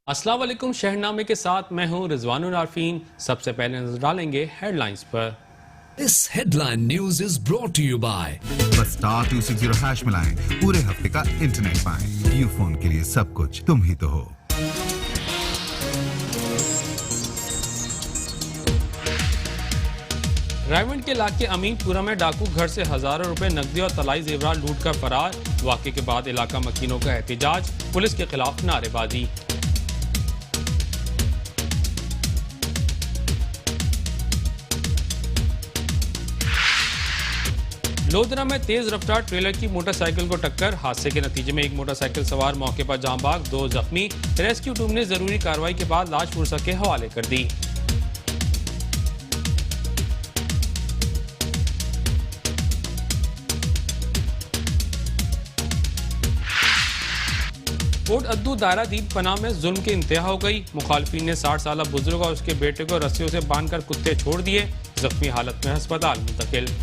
अस्सलाम वालेकुम। शहरनामे के साथ मैं हूं रिजवानुल आरफीन। सबसे पहले नजर डालेंगे हेडलाइंस पर। This headline news is brought to you by बस स्टार 260 हैश मिलाएं, पूरे हफ्ते का इंटरनेट पाएं। यू फोन के लिए सब कुछ तुम ही तो हो। रायवंड के इलाके अमीनपुरा में डाकू घर से हजारों रुपए नकदी और तलाई जेवरात लूट कर फरार। वाक़े के बाद इलाका मकीनों का एहतजाज, पुलिस के खिलाफ नारेबाजी। लोधरा में तेज रफ्तार ट्रेलर की मोटरसाइकिल को टक्कर। हादसे के नतीजे में एक मोटरसाइकिल सवार मौके पर जाम भाग, 2 जख्मी। रेस्क्यू टीम ने जरूरी कार्रवाई के बाद लाश पुलिस के हवाले कर दी। कोट अद्दू दायरा दीद पनाह में जुल्म की इंतहा हो गई। मुखालफिन ने 60 साल बुजुर्ग और उसके बेटे को रस्सियों से बांधकर कुत्ते छोड़ दिए। जख्मी हालत में अस्पताल मुंतकिल।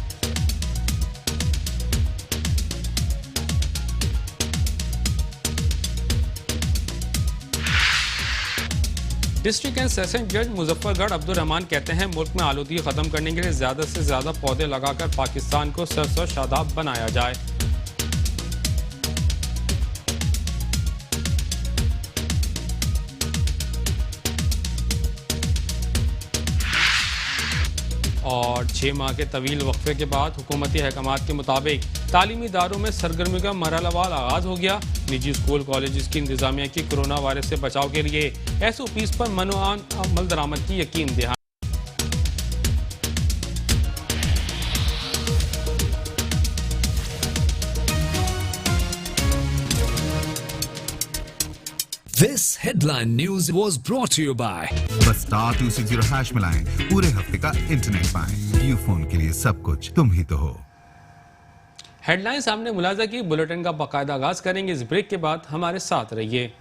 डिस्ट्रिक्ट एंड सेशन जज मुजफ्फरगढ़ अब्दुल रहमान कहते हैं, मुल्क में आलूदगी खत्म करने के लिए ज्यादा से ज्यादा पौधे लगाकर पाकिस्तान को सरस और शादाब बनाया जाए। और 6 माह के तवील वक्फे के बाद हुकूमती अहकामात के मुताबिक तालीमी इदारों में सरगर्मी का मरहलावार आगाज हो गया। निजी स्कूल कॉलेज की इंतजामिया की कोरोना वायरस से बचाव के लिए SOPs पर मनोआन अमल दरामद की यकीन दहानी। This headline news was brought to you by बस स्टार 260 हैश मिलाएं, पूरे हफ्ते का इंटरनेट पाएं। यू फोन के लिए सब कुछ तुम ही तो हो। हेडलाइन सामने मुलाजा की, बुलेटिन का बाकायदा आगाज करेंगे। इस ब्रेक के बाद हमारे साथ रहिए।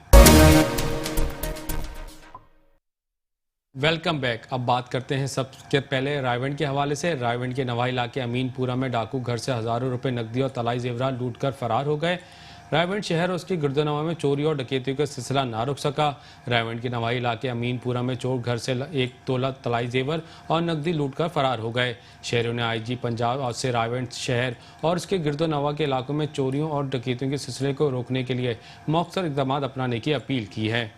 Welcome back. अब बात करते हैं सबसे पहले रायवंड के हवाले से। रायवंड के नवाही इलाके अमीनपुरा में डाकू घर से हजारों रुपए नकदी और तलाई जेवरात लूट कर फरार हो गए। रायवंड शहर और उसकी गिरदोनवा में चोरी और डकैती का सिलसिला ना रुक सका। रायवंड के नवाही इलाके अमीनपुरा में चोर घर से 1 तोला तलाई जेवर और नकदी लूट कर फरार हो गए। शहरों ने IG पंजाब से रायवंड शहर और उसके गिरदोनवा के इलाकों में चोरियों और डकैतियों के सिलसिले को रोकने के लिए मौखर इक़दाम अपनाने की अपील की है।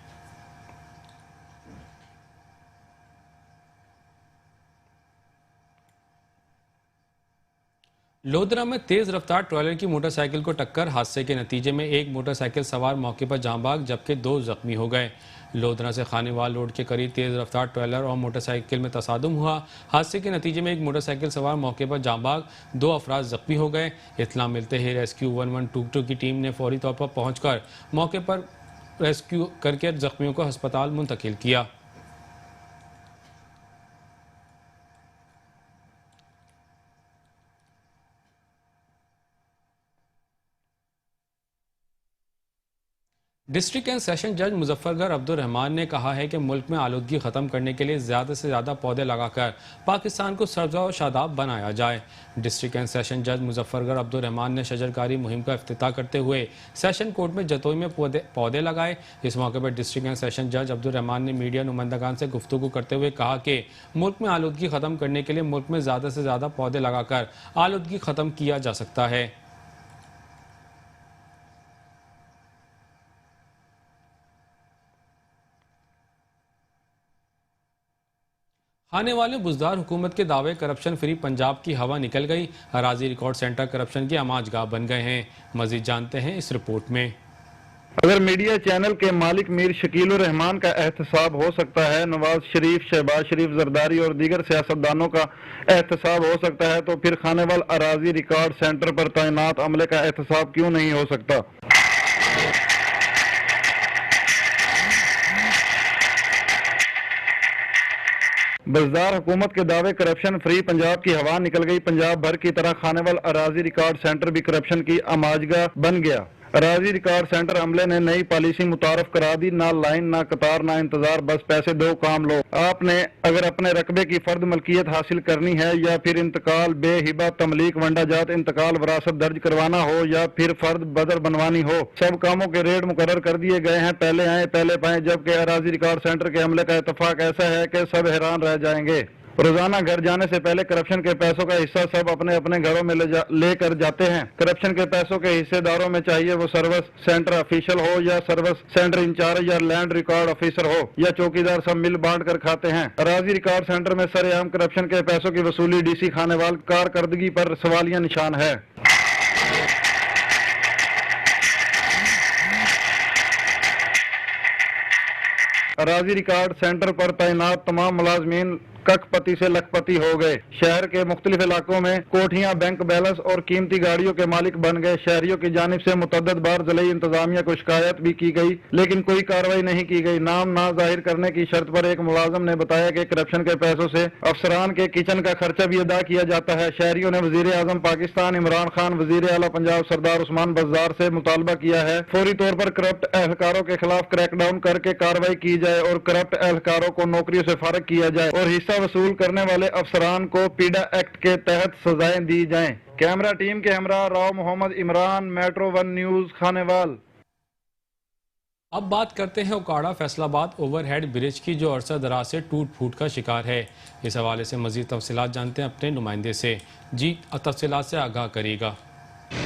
लोधरा में तेज रफ्तार ट्रेलर की मोटरसाइकिल को टक्कर। हादसे के नतीजे में एक मोटरसाइकिल सवार मौके पर जाम भाग, जबकि 2 जख्मी हो गए। लोधरा से खानेवाल रोड के करीब तेज रफ्तार ट्रेलर और मोटरसाइकिल में तसादुम हुआ। हादसे के नतीजे में एक मोटरसाइकिल सवार मौके पर जाम भाग, 2 अफराद जख्मी हो गए। इत्तला मिलते ही रेस्क्यू 1122 की टीम ने फौरी तौर पर पहुंचकर मौके पर रेस्क्यू करके जख्मियों को अस्पताल मुंतकिल किया। डिस्ट्रिक्ट एंड सेशन जज मुजफ्फरगढ़ अब्दुल रहमान ने कहा है कि मुल्क में आलूदगी खत्म करने के लिए ज़्यादा से ज़्यादा पौधे लगाकर पाकिस्तान को सरसा और शादाब बनाया जाए। डिस्ट्रिक्ट एंड सेशन जज मुजफ्फरगढ़ अब्दुल रहमान ने शजरकारी मुहिम का इफ्तिताह करते हुए सेशन कोर्ट में जतोई में पौधे लगाए। इस मौके पर डिस्ट्रिक्ट एंड सेशन जज अब्दुल रहमान ने मीडिया नुमाइंदगान से गुफ्तगू करते हुए कहा कि मुल्क में आलूदगी ख़त्म करने के लिए मुल्क में ज़्यादा से ज़्यादा पौधे लगाकर आलूदगी ख़त्म किया जा सकता है। आने वाले बुजदार हुकूमत के दावे करप्शन फ्री पंजाब की हवा निकल गई। अराजी रिकॉर्ड सेंटर करप्शन की आमाजगाह बन गए हैं। मजीद जानते हैं इस रिपोर्ट में। अगर मीडिया चैनल के मालिक मीर शकील रहमान का एहतसाब हो सकता है, नवाज शरीफ, शहबाज शरीफ जरदारी और दीगर सियासतदानों का एहतसाब हो सकता है, तो फिर खानेवाल अराजी रिकॉर्ड सेंटर पर तैनात अमले का एहतसाब क्यों नहीं हो सकता। बजदार हुकूमत के दावे करप्शन फ्री पंजाब की हवा निकल गई। पंजाब भर की तरह खानेवाल अराजी रिकॉर्ड सेंटर भी करप्शन की आमाजगाह बन गया। अराजी रिकॉर्ड सेंटर अमले ने नई पॉलिसी मुतारफ करा दी, ना लाइन ना कतार ना इंतजार, बस पैसे दो काम लो। आपने अगर अपने रकबे की फर्द मलकियत हासिल करनी है या फिर इंतकाल, बेहिबा, तमलीक, वंडाजात, इंतकाल, वरासत दर्ज करवाना हो या फिर फर्द बदर बनवानी हो, सब कामों के रेट मुकर्रर कर दिए गए हैं। पहले आए पहले पाए। जबकि अराजी रिकॉर्ड सेंटर के अमले का इत्तेफाक ऐसा है कि सब हैरान रह जाएंगे। रोजाना घर जाने से पहले करप्शन के पैसों का हिस्सा सब अपने अपने घरों में लेकर जाते हैं। करप्शन के पैसों के हिस्सेदारों में चाहे वो सर्विस सेंटर ऑफिशियल हो या सर्विस सेंटर इंचार्ज या लैंड रिकॉर्ड ऑफिसर हो या चौकीदार, सब मिल बांट कर खाते हैं। अराजी रिकॉर्ड सेंटर में सरेआम करप्शन के पैसों की वसूली डीसी खानेवाल कारकर्दगी पर सवालिया निशान है। अराजी रिकॉर्ड सेंटर पर तैनात तमाम मुलाजमीन कखपति से लखपति हो गए। शहर के मुख्तलिफ इलाकों में कोठियां, बैंक बैलेंस और कीमती गाड़ियों के मालिक बन गए। शहरियों की जानिब से मुतअद्दिद बार ज़िले इंतजामिया को शिकायत भी की गई, लेकिन कोई कार्रवाई नहीं की गई। नाम ना जाहिर करने की शर्त पर एक मुलाजिम ने बताया कि करप्शन के पैसों से अफसरान के किचन का खर्चा भी अदा किया जाता है। शहरियों ने वजीर आजम पाकिस्तान इमरान खान, वजीर आला पंजाब सरदार उस्मान बज़दार से मुतालबा किया है फौरी तौर पर करप्ट एहलकारों के खिलाफ क्रैकडाउन करके कार्रवाई की जाए और करप्ट एहलकारों को नौकरियों से फारिग किया जाए और हिस्सा वसूल करने वाले अफसरान को पीडा एक्ट के तहत सजाएं दी जाएं। कैमरा टीम के हमरा राव मोहम्मद इमरान, मेट्रो 1 न्यूज, खानेवाल। अब बात करते हैं उकाड़ा फैसलाबाद ओवरहेड ब्रिज की, जो अरसा दराज से टूट फूट का शिकार है। इस हवाले से मजीद तफसीलात जानते हैं अपने नुमाइंदे से। जी, तफसीलात से आगाह करिएगा।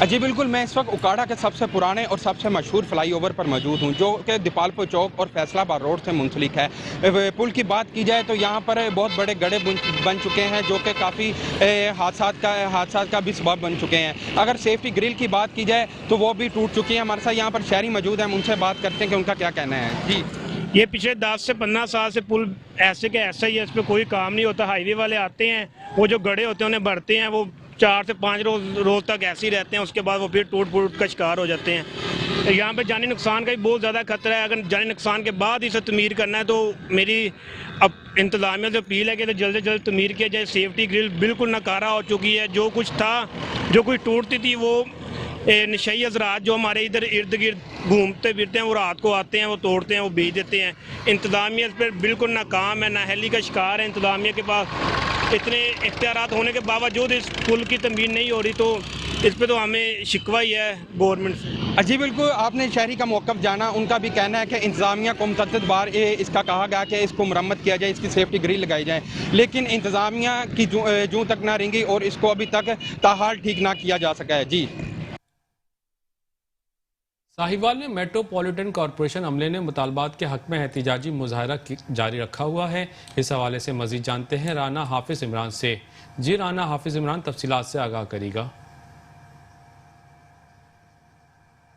जी बिल्कुल, मैं इस वक्त उकाड़ा के सबसे पुराने और सबसे मशहूर फ्लाईओवर पर मौजूद हूँ, जो कि दीपालपुर चौक और फैसलाबाद रोड से मुंसलिक है। पुल की बात की जाए तो यहाँ पर बहुत बड़े गड्ढे बन चुके हैं, जो कि काफ़ी हादसात का भी सबब बन चुके हैं। अगर सेफ्टी ग्रिल की बात की जाए तो वो भी टूट चुकी है। हमारे साथ यहाँ पर शहरी मौजूद हैं, उनसे बात करते हैं कि उनका क्या कहना है। जी, ये पिछले 10 से 15 साल से पुल ऐसे के ऐसा ही है, इस पर कोई काम नहीं होता। हाईवे वाले आते हैं, वो जो गड्ढे होते हैं उन्हें भरते हैं, वो 4 से 5 रोज तक ऐसे ही रहते हैं, उसके बाद वो फिर टूट फूट का शिकार हो जाते हैं। यहाँ पे जानी नुकसान का भी बहुत ज़्यादा खतरा है। अगर जानी नुकसान के बाद इसे तमीर करना है तो मेरी अब इंतजामिया से अपील है कि जल्द से जल्द तमीर किया जाए। सेफ्टी ग्रिल बिल्कुल नाकारा हो चुकी है। जो कुछ था, जो कुछ टूटती थी, वो नशई हज़रात जो हमारे इधर इर्द गिर्द घूमते फिरते हैं, वो रात को आते हैं, वो तोड़ते हैं, वो बेच देते हैं। इंतजामिया इस पर बिल्कुल नाकाम है, नाअहली का शिकार है। इंतजामिया के पास इतने इख्तियारात होने के बावजूद इस पुल की तमीर नहीं हो रही, तो इस पे तो हमें शिकवा ही है गवर्नमेंट से। जी बिल्कुल, आपने शहरी का मौक़िफ़ जाना। उनका भी कहना है कि इंतज़ामिया को मुतअद्दिद बार इसका कहा गया कि इसको मरम्मत किया जाए, इसकी सेफ्टी ग्रिल लगाई जाए, लेकिन इंतज़ामिया की जूं तक ना रेंगी और इसको अभी तक ताहाल ठीक ना किया जा सका है। जी, साहिवाल में मेट्रोपॉलिटन कॉरपोरेशन अमले ने मुतालबात के हक में एहतिजाजी मुजाहरा जारी रखा हुआ है। इस हवाले से मजीद जानते हैं राना हाफिज इमरान से। जी राना हाफिज इमरान, तफसीलात से आगाह करेगा।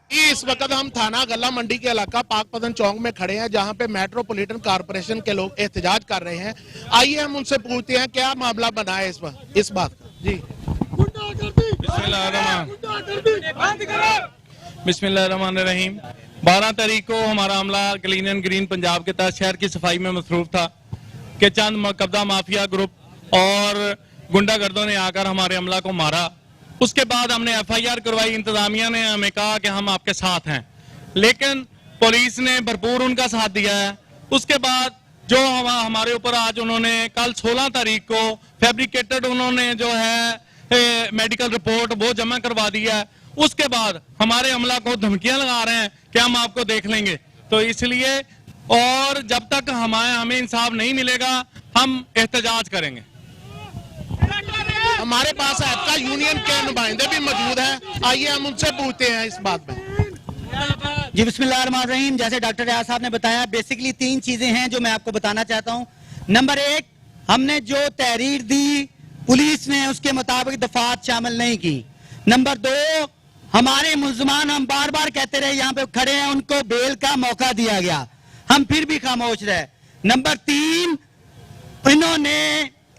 इस वक्त हम थाना गल्ला मंडी के इलाका पाकपतन चौक में खड़े हैं, जहां पे मेट्रोपॉलिटन कॉरपोरेशन के लोग एहतजाज कर रहे हैं। आइए हम उनसे पूछते हैं क्या मामला बना है इस बात का। जी, बिस्मिल्लाहिर्रहमानिर्रहीम। 12 तारीख को हमारा अमला क्लीन एंड ग्रीन पंजाब के तहत शहर की सफाई में मसरूफ था कि चंद मुकद्दम माफिया ग्रुप और गुंडागर्दों ने आकर हमारे अमला को मारा। उसके बाद हमने FIR करवाई। इंतजामिया ने हमें कहा कि हम आपके साथ हैं, लेकिन पुलिस ने भरपूर उनका साथ दिया है। उसके बाद जो हमारे ऊपर आज उन्होंने कल 16 तारीख को फैब्रिकेटेड उन्होंने जो है मेडिकल रिपोर्ट वो जमा करवा दिया है। उसके बाद हमारे अमला को धमकियां लगा रहे हैं कि हम आपको देख लेंगे। तो इसलिए और जब तक हमें इंसाफ नहीं मिलेगा हम एहतजाज करेंगे। हमारे पास आपका यूनियन के नुमाइंदे भी मौजूद हैं, आइए हम उनसे पूछते हैं इस बात में। जी बिस्मिल्लाहिर्रहमानिर्रहीम। जैसे डॉक्टर रियाज साहब ने बताया, बेसिकली 3 चीजें हैं जो मैं आपको बताना चाहता हूं। नंबर 1, हमने जो तहरीर दी पुलिस ने उसके मुताबिक दफात शामिल नहीं की। नंबर 2, हमारे मुल्ज़मान, हम बार बार कहते रहे यहाँ पे खड़े हैं, उनको बेल का मौका दिया गया, हम फिर भी खामोश रहे। नंबर 3, इन्होंने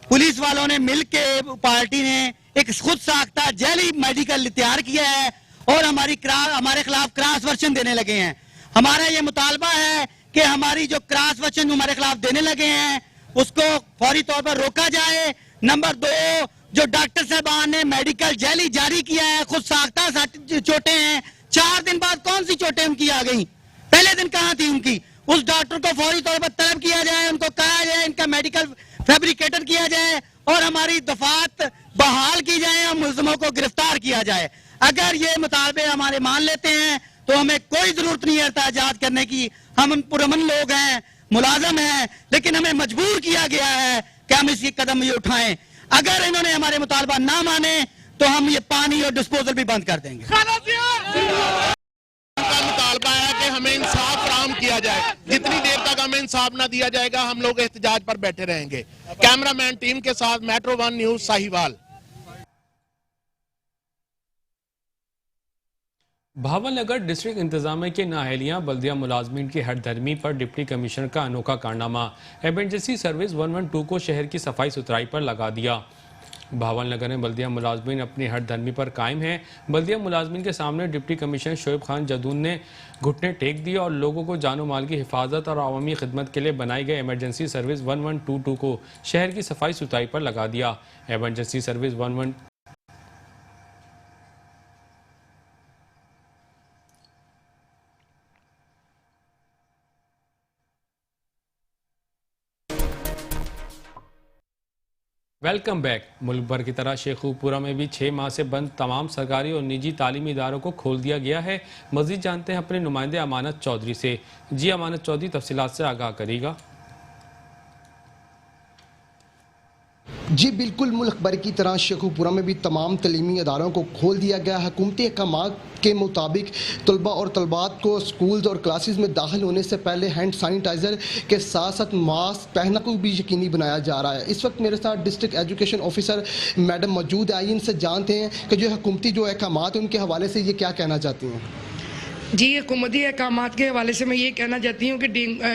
पुलिस वालों ने मिलके पार्टी ने एक खुद साख्ता जैली मेडिकल तैयार किया है और हमारे खिलाफ क्रॉस वर्जन देने लगे हैं। हमारा ये मुतालबा है कि हमारी जो क्रॉस वर्जन हमारे खिलाफ देने लगे हैं उसको फौरी तौर पर रोका जाए। नंबर 2, जो डॉक्टर साहबान ने मेडिकल जैली जारी किया है, खुद साख्ता चोटें हैं, 4 दिन बाद और हमारी दफात बहाल की जाए और मुलजमों को गिरफ्तार किया जाए। अगर ये मुतालबे हमारे मान लेते हैं तो हमें कोई जरूरत नहीं है एहतजाज करने की। हम पुरअमन लोग हैं, मुलाजम हैं, लेकिन हमें मजबूर किया गया है कि हम इसी कदम ये उठाएं। अगर इन्होंने हमारे मुतालबा ना माने तो हम ये पानी और डिस्पोजल भी बंद कर देंगे। उनका मुतालबा है कि हमें इंसाफ फराहम किया जाए। जितनी देर तक हमें इंसाफ ना दिया जाएगा हम लोग एहतजाज पर बैठे रहेंगे। कैमरामैन टीम के साथ metro 1 news Sahiwal. Bahawalnagar district इंतजामिया के नाअहलियाँ बल्दिया मुलाजमीन की हरदर्मी पर डिप्टी कमिश्नर का अनोखा कारनामा। एमरजेंसी सर्विस 112 को शहर की सफाई सुथराई पर लगा दिया। भावलनगर में बल्दिया मुलाजमीन अपनी हरदर्मी पर कायम हैं। बल्दिया मुलाजमीन के सामने डिप्टी कमिश्नर शोएब खान जदून ने घुटने टेक दिए और लोगों को जानो माल की हिफाजत और अवामी खिदमत के लिए बनाई गई एमरजेंसी सर्विस 1122 को शहर की सफाई सुथराई पर लगा दिया। Emergency service 11 welcome back. मुल्क भर की तरह शेखुपुरा में भी 6 माह से बंद तमाम सरकारी और निजी तालीमी इदारों को खोल दिया गया है। मजीद जानते हैं अपने नुमाइंदे अमानत चौधरी से। जी अमानत चौधरी, तफसीलात से आगाह करेगा। जी बिल्कुल, मुल्क भर की तरह शेखुपुरा में भी तमाम तलीमी अदारों को खोल दिया गया। हुकूमती अहकाम के मुताबिक तलबा और तलबात को स्कूल्स और क्लासेस में दाखिल होने से पहले हैंड सैनिटाइज़र के साथ साथ मास्क पहनना को भी यकीनी बनाया जा रहा है। इस वक्त मेरे साथ डिस्ट्रिक्ट एजुकेशन ऑफिसर मैडम मौजूद है। इनसे जानते हैं कि जो हुकूमती जो अहकाम है उनके हवाले से ये क्या कहना चाहती हैं। जी, हुकूमती अहकाम के हवाले से मैं ये कहना चाहती हूँ कि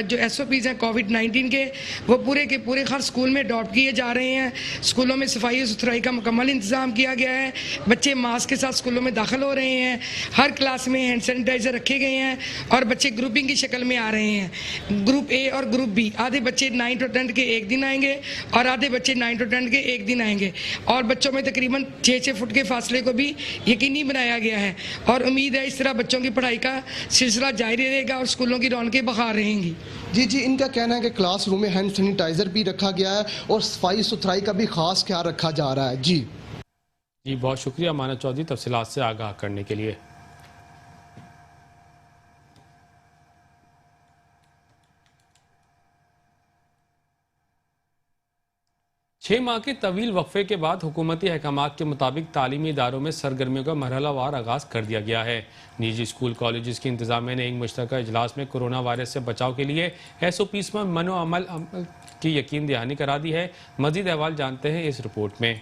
जो SOPs हैं कोविड-19 के, वो पूरे के पूरे हर स्कूल में अडॉप्ट किए जा रहे हैं। स्कूलों में सफाई और सुथराई का मुकम्मल इंतज़ाम किया गया है। बच्चे मास्क के साथ स्कूलों में दाखिल हो रहे हैं। हर क्लास में हैंड सैनिटाइज़र रखे गए हैं और बच्चे ग्रुपिंग की शक्ल में आ रहे हैं। ग्रुप A और ग्रुप B। आधे बच्चे 9 to 10 के एक दिन आएंगे और आधे बच्चे 9 to 10 के एक दिन आएंगे। और बच्चों में तकरीबन 6-6 फुट के फासले को भी यकीनी बनाया गया है और उम्मीद है इस तरह बच्चों की पढ़ाई का सिलसिला जारी रहेगा और स्कूलों की रौनकें बहार रहेंगी। जी, इनका कहना है कि क्लासरूम में हैंड सैनिटाइजर भी रखा गया है और सफाई सुथराई का भी खास ख्याल रखा जा रहा है। जी बहुत शुक्रिया अमानत चौधरी तफसीलात से आगाह करने के लिए। छह माह के तवील वक्फे के बाद हुकूमती अहकाम के मुताबिक तालीमी इदारों में सरगर्मियों का मरहलावार आगाज़ कर दिया गया है। निजी स्कूल कॉलेज की इंतजामिया ने एक मुश्तरका इजलास में कोरोना वायरस से बचाव के लिए SOPs में मनो अमल की यकीन दहानी करा दी है। मजीद अहवाल जानते हैं इस रिपोर्ट में।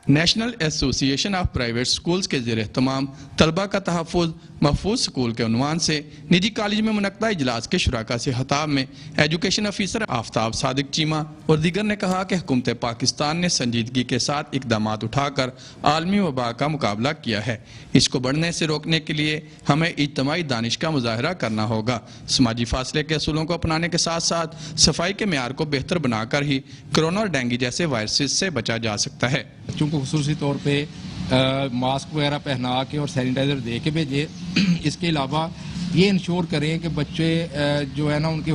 National association of private schools के ज़ेर तमाम तलबा का तहफ़्फ़ुज़ महफूज स्कूल के उन्वान से निजी कॉलेज में मुनक़दा इजलास के शुराका से खिताब में एजुकेशन ऑफिसर आफ्ताब सादिक चीमा और दीगर ने कहा कि हुकूमत पाकिस्तान ने संजीदगी के साथ इक़दाम उठाकर आलमी वबा का मुकाबला किया है। इसको बढ़ने से रोकने के लिए हमें इज्तिमाई दानिश का मुजाहरा करना होगा। समाजी फासले के असूलों को अपनाने के साथ साथ सफाई के मेयार को बेहतर बनाकर ही कोरोना और डेंगू जैसे वायरसेस से बचा जा सकता है। बच्चों को खुसूसी तौर पे मास्क वगैरह पहना के और सैनिटाइज़र दे के भेजे। इसके अलावा ये इंश्योर करें कि बच्चे जो है ना उनके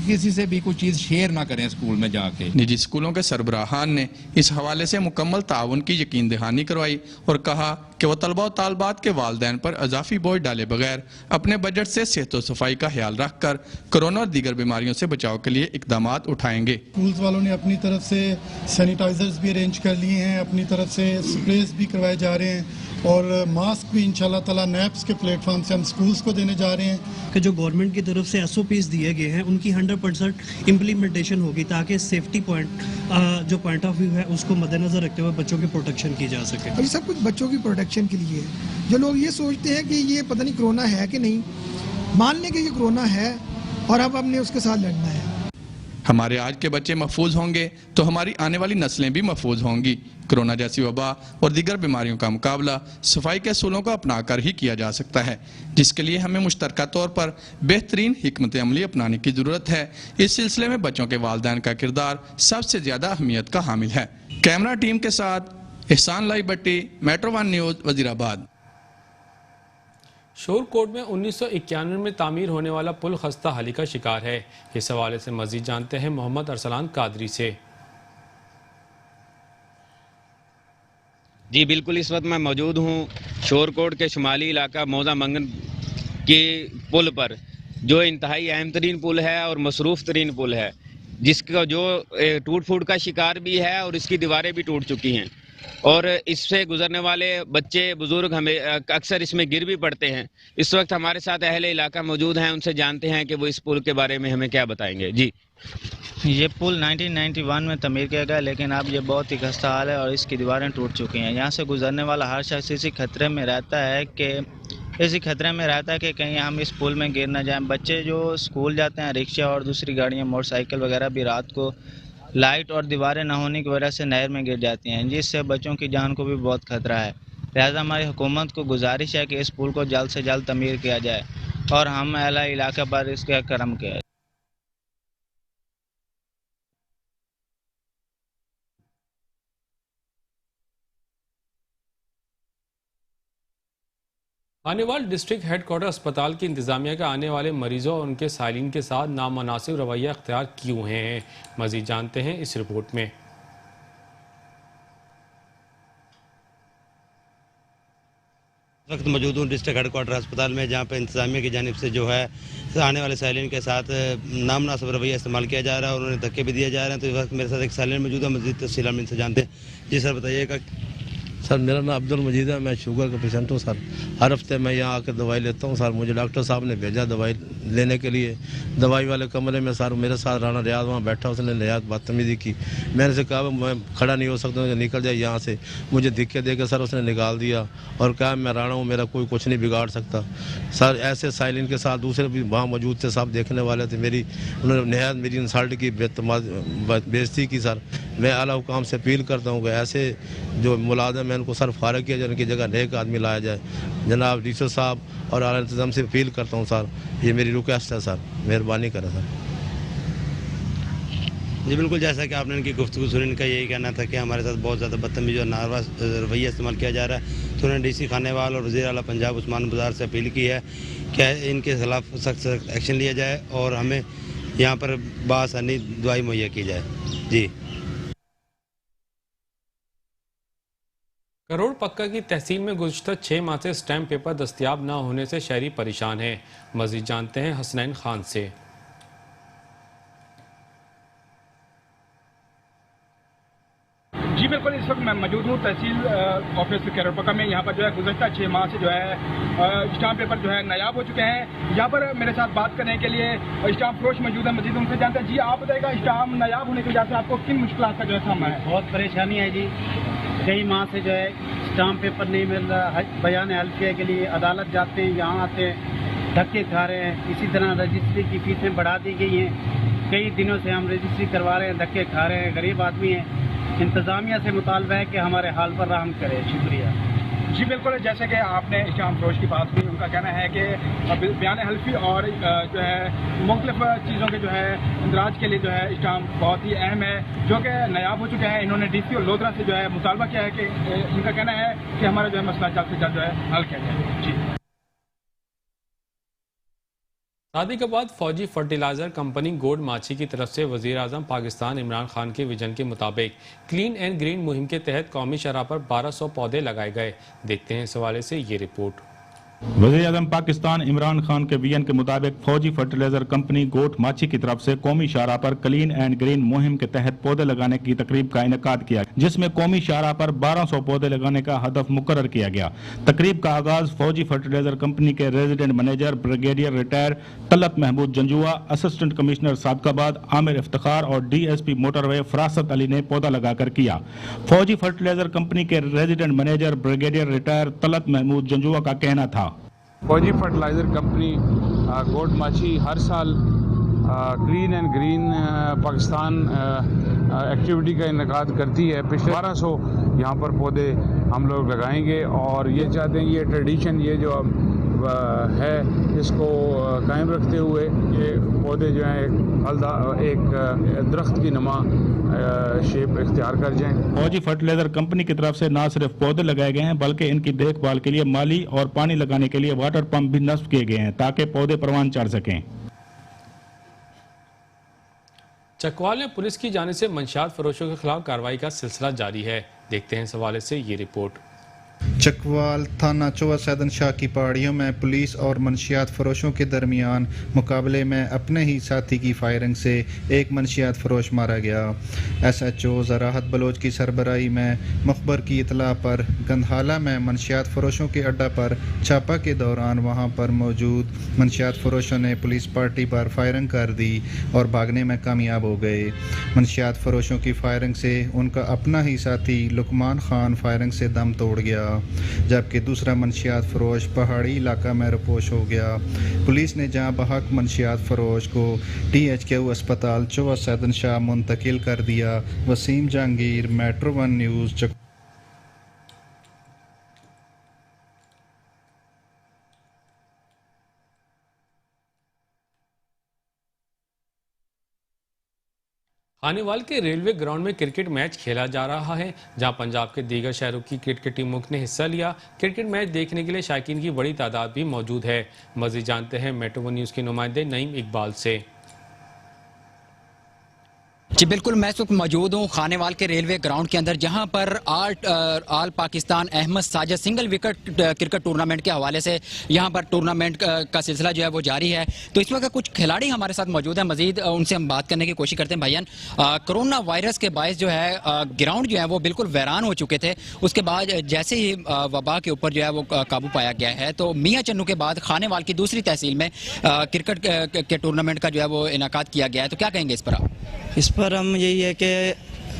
किसी से भी कोई चीज़ शेयर ना करें स्कूल में जाके। निजी स्कूलों के सरबराहान ने इस हवाले से मुकम्मल ताउन की यकीन दहानी करवाई और कहा कि वह तलबा और तालबात के वालिदैन पर अजाफी बोझ डाले बगैर अपने बजट से सेहत और सफाई का ख्याल रख कर कोरोना और दीगर बीमारियों से बचाव के लिए इकदाम उठाएंगे। स्कूल वालों ने अपनी तरफ से सैनिटाइजर्स भी अरेंज कर लिए हैं, अपनी तरफ से स्प्रेज भी करवाए जा रहे हैं और मास्क भी इंशाल्लाह ताला नैप्स के प्लेटफॉर्म से हम स्कूल्स को देने जा रहे हैं कि जो गवर्नमेंट की तरफ से SOPs दिए गए हैं उनकी 100% इम्प्लीमेंटेशन होगी ताकि सेफ्टी जो पॉइंट ऑफ व्यू है उसको मद्देनजर रखते हुए बच्चों की प्रोटेक्शन की जा सके। और ये सब कुछ बच्चों की प्रोटेक्शन के लिए है। जो लोग ये सोचते हैं कि ये पता नहीं कोरोना है कि नहीं, मान लें कि ये कोरोना है और अब हमने उसके साथ लड़ना है। हमारे आज के बच्चे महफूज होंगे तो हमारी आने वाली नस्लें भी महफूज होंगी। कोरोना जैसी वबा और दीगर बीमारियों का मुकाबला सफाई के असूलों को अपनाकर ही किया जा सकता है, जिसके लिए हमें मुश्तरका तौर पर बेहतरीन हिकमत अमली अपनाने की ज़रूरत है। इस सिलसिले में बच्चों के वालिदैन का किरदार सबसे ज़्यादा अहमियत का हामिल है। कैमरा टीम के साथ एहसान लाई भट्टी, मेट्रो 1 न्यूज़, वजीराबाद। शोरकोट में 1991 में तामीर होने वाला पुल खस्ता हाली का शिकार है। इस हवाले से मजीद जानते हैं मोहम्मद अरसलान कादरी से। जी बिल्कुल, इस वक्त मैं मौजूद हूँ शोरकोट के शुमाली इलाका मौजा मंगन के पुल पर, जो इंतहाई अहम तरीन पुल है और मसरूफ़ तरीन पुल है, जिसका जो टूट फूट का शिकार भी है और इसकी दीवारें भी टूट चुकी हैं और इससे गुजरने वाले बच्चे बुजुर्ग हमें अक्सर इसमें गिर भी पड़ते हैं। इस वक्त हमारे साथ अहले इलाका मौजूद हैं, उनसे जानते हैं कि वो इस पुल के बारे में हमें क्या बताएंगे। जी, ये पुल 1991 में तमीर किया गया, लेकिन अब ये बहुत ही खस्ता हाल है और इसकी दीवारें टूट चुकी हैं। यहाँ से गुजरने वाला हर शख्स इसी खतरे में रहता है कि कहीं हम इस पुल में गिर ना जाएं। बच्चे जो स्कूल जाते हैं, रिक्शा और दूसरी गाड़ियाँ, मोटरसाइकिल वगैरह भी रात को लाइट और दीवारें ना होने की वजह से नहर में गिर जाती हैं, जिससे बच्चों की जान को भी बहुत खतरा है। लिहाजा हमारी हुकूमत को गुजारिश है कि इस पुल को जल्द से जल्द तमीर किया जाए और हम अहला इलाका पर इसका करम किया। आनेवाल डिस्ट्रिक्ट हेडक्वार्टर अस्पताल की इंतजामिया का आने वाले मरीजों और उनके साइलिन के साथ नामुनासिब रवैया अख्तियार क्यों हैं, मज़ीद जानते हैं इस रिपोर्ट में। इस वक्त मौजूद हूँ डिस्ट्रिक्ट हेडक्वार्टर अस्पताल में, जहाँ पे इंतजामिया की जानिब से जो है आने वाले साइलिन के साथ नामुनासिब रवैया इस्तेमाल किया जा रहा है और उन्हें धक्के भी दिए जा रहे हैं। तो इस वक्त मेरे साथ एक साइलिन मौजूद है, मज़ीद तफसील हम इनसे जानते हैं। जी सर, बताइएगा। सर, मेरा नाम अब्दुल मजीद है, मैं शुगर का पेशेंट हूँ। सर, हर हफ्ते मैं यहाँ आकर दवाई लेता हूँ। सर, मुझे डॉक्टर साहब ने भेजा दवाई लेने के लिए। दवाई वाले कमरे में सर मेरे साथ राना रियाज वहाँ बैठा, उसने नहायत बदतमीज़ी की। मैंने से कहा मैं खड़ा नहीं हो सकता, निकल जाए यहाँ से। मुझे धिक्के दे के सर उसने निकाल दिया और कहा मैं राना हूँ, मेरा कोई कुछ नहीं बिगाड़ सकता। सर, ऐसे साइलिन के साथ दूसरे भी वहाँ मौजूद थे, सब देखने वाले थे। उन्होंने नहायत मेरी इंसल्ट की, बेइज्जती की। सर, मैं आला हुकाम से अपील करता हूँ कि ऐसे जो मुलाजिम हैं उनको सर फारग किया जाए, उनकी जगह नेक आदमी लाया जाए। जनाब डीसी साहब और आला इंतजाम से अपील करता हूँ सर, ये मेरी रिक्वेस्ट है सर, मेहरबानी करें सर। जी बिल्कुल, जैसा कि आपने इनकी गुफ्तगू सुनी, इनका यही कहना था कि हमारे साथ बहुत ज़्यादा बदतमीजी और नारवा रवैया इस्तेमाल किया जा रहा है। तो उन्होंने DC खानेवाल और वज़ीर आला पंजाब उस्मान बुज़दार से अपील की है कि इनके खिलाफ सख्त एक्शन लिया जाए और हमें यहाँ पर बासानी दवाई मुहैया की जाए। जी, करोड़ पक्का की तहसील में गुज़श्ता 6 माह से स्टैम्प पेपर दस्तयाब न होने से शहरी परेशान हैं। मज़ीद जानते हैं हसनैन खान से। जी बिल्कुल, इस वक्त मैं मौजूद हूँ तहसील ऑफिस करोड़पक्का में। यहाँ पर जो है गुज़श्ता 6 माह से जो है स्टाम्प पेपर जो है नायाब हो चुके हैं। यहाँ पर मेरे साथ बात करने के लिए स्टाम्प फरोश मौजूद है, मजीद उनसे जानते हैं। जी, आप बताइएगा स्टाम्प नायाब होने की वजह से आपको किन मुश्किलात का जो है सामना है? बहुत परेशानी है जी, कई माह से जो है स्टाम्प पेपर नहीं मिल रहा। बयान हल्फिया के लिए अदालत जाते हैं, यहाँ आते हैं, धक्के खा रहे हैं। इसी तरह रजिस्ट्री की फीसें बढ़ा दी गई हैं, कई दिनों से हम रजिस्ट्री करवा रहे हैं, धक्के खा रहे हैं। गरीब आदमी हैं, इंतज़ामिया से मुतालबा है कि हमारे हाल पर रहम करे। शुक्रिया। जी बिल्कुल, जैसे कि आपने स्टाम्प फरोश की बात की, उनका कहना है कि बयान हल्फी और जो है मुख्तलिफ चीज़ों के जो है इंदराज के लिए जो है स्टाम्प बहुत ही अहम है, जो कि नायाब हो चुके हैं। इन्होंने DC और लोधरा से जो है मुतालबा किया है कि इनका कहना है कि हमारा जो है मसला जल्द से जल्द जो है हल किया जाए। जी, शादी के बाद फौजी फर्टिलाइज़र कंपनी गोल्ड माछी की तरफ से वज़ीर आज़म पाकिस्तान इमरान खान के विजन के मुताबिक क्लीन एंड ग्रीन मुहिम के तहत कौमी शरह पर 1200 पौधे लगाए गए। देखते हैं इस हवाले से ये रिपोर्ट। वज़ीर आज़म पाकिस्तान इमरान खान के विजन के मुताबिक फौजी फर्टिलाइजर कंपनी गोट माछी की तरफ से कौमी शाहराह पर क्लीन एंड ग्रीन मुहिम के तहत पौधे लगाने की तकरीब का इनेकाद किया, जिसमें कौमी शाहराह पर 1200 पौधे लगाने का हदफ मुकर्रर किया गया। तकरीब का आगाज फौजी फर्टिलाइजर कंपनी के resident manager brigadier retired Talat Mahmood Janjua, assistant commissioner Sadiqabad Aamir Iftikhar और DSP मोटरवे फरासत अली ने पौधा लगाकर किया। फौजी फर्टिलाइजर कंपनी के resident manager brigadier retired Talat Mahmood Janjua का कहना था, फौजी फर्टिलाइज़र कंपनी गोट माछी हर साल clean and green Pakistan activity का इनेकाद करती है। पिछले 1200 यहाँ पर पौधे हम लोग लगाएंगे और ये चाहते हैं ये ट्रेडिशन ये जो है इसको कायम रखते हुए ये पौधे जो हैं एक दरख्त की नमा शेप इख्तियार कर जाएं। फौजी फर्टिलाइजर कंपनी की तरफ से न सिर्फ पौधे लगाए गए हैं बल्कि इनकी देखभाल के लिए माली और पानी लगाने के लिए वाटर पंप भी नस्ब किए गए हैं ताकि पौधे परवान चढ़ सकें। चकवाल में पुलिस की जानिब से मंशियात फरोशों के खिलाफ कार्रवाई का सिलसिला जारी है। देखते हैं इस हवाले से ये रिपोर्ट। चकवाल थाना चौवा सैदन शाह की पहाड़ियों में पुलिस और मंशियात फरोशों के दरमियान मुकाबले में अपने ही साथी की फायरिंग से एक मंशियात फरोश मारा गया। SHO ज़राहत बलोच की सरबराही में मुखबर की इतला पर गंदहाला में मंशियात फरोशों के अड्डा पर छापा के दौरान वहां पर मौजूद मंशियात फरोशों ने पुलिस पार्टी पर फायरिंग कर दी और भागने में कामयाब हो गए। मंशियात फरोशों की फायरिंग से उनका अपना ही साथी लुकमान खान फायरिंग से दम तोड़ गया, जबकि दूसरा मंशियात फरोश पहाड़ी इलाका में रपोश हो गया। पुलिस ने जहां बहक मंशियात फरोश को THQ अस्पताल चौवा सैदन शाह मुंतकिल कर दिया। Waseem Jahangir, metro 1 news. खानेवाल के रेलवे ग्राउंड में क्रिकेट मैच खेला जा रहा है, जहां पंजाब के दीगर शहरों की क्रिकेट टीमों ने हिस्सा लिया। क्रिकेट मैच देखने के लिए शायकीन की बड़ी तादाद भी मौजूद है। मज़ीद जानते हैं मेट्रो 1 न्यूज़ के नुमाइंदे नईम इकबाल से। जी बिल्कुल, मैं इस वक्त मौजूद हूँ खानेवाल के रेलवे ग्राउंड के अंदर, जहाँ पर all Pakistan Ahmad Sajid single wicket cricket tournament के हवाले से यहाँ पर टूर्नामेंट का सिलसिला जो है वो जारी है। तो इस वक्त कुछ खिलाड़ी हमारे साथ मौजूद हैं, मजीद उनसे हम बात करने की कोशिश करते हैं। भाईजान, कोरोना वायरस के बायस जो है ग्राउंड जो है वो बिल्कुल वैरान हो चुके थे। उसके बाद जैसे ही वबा के ऊपर जो है वो काबू पाया गया है, तो मियाँ चन्नू के बाद खानेवाल की दूसरी तहसील में क्रिकेट के टूर्नामेंट का जो है वो इनेकाद किया गया है। तो क्या कहेंगे इस पर आप? इस पर हम यही है कि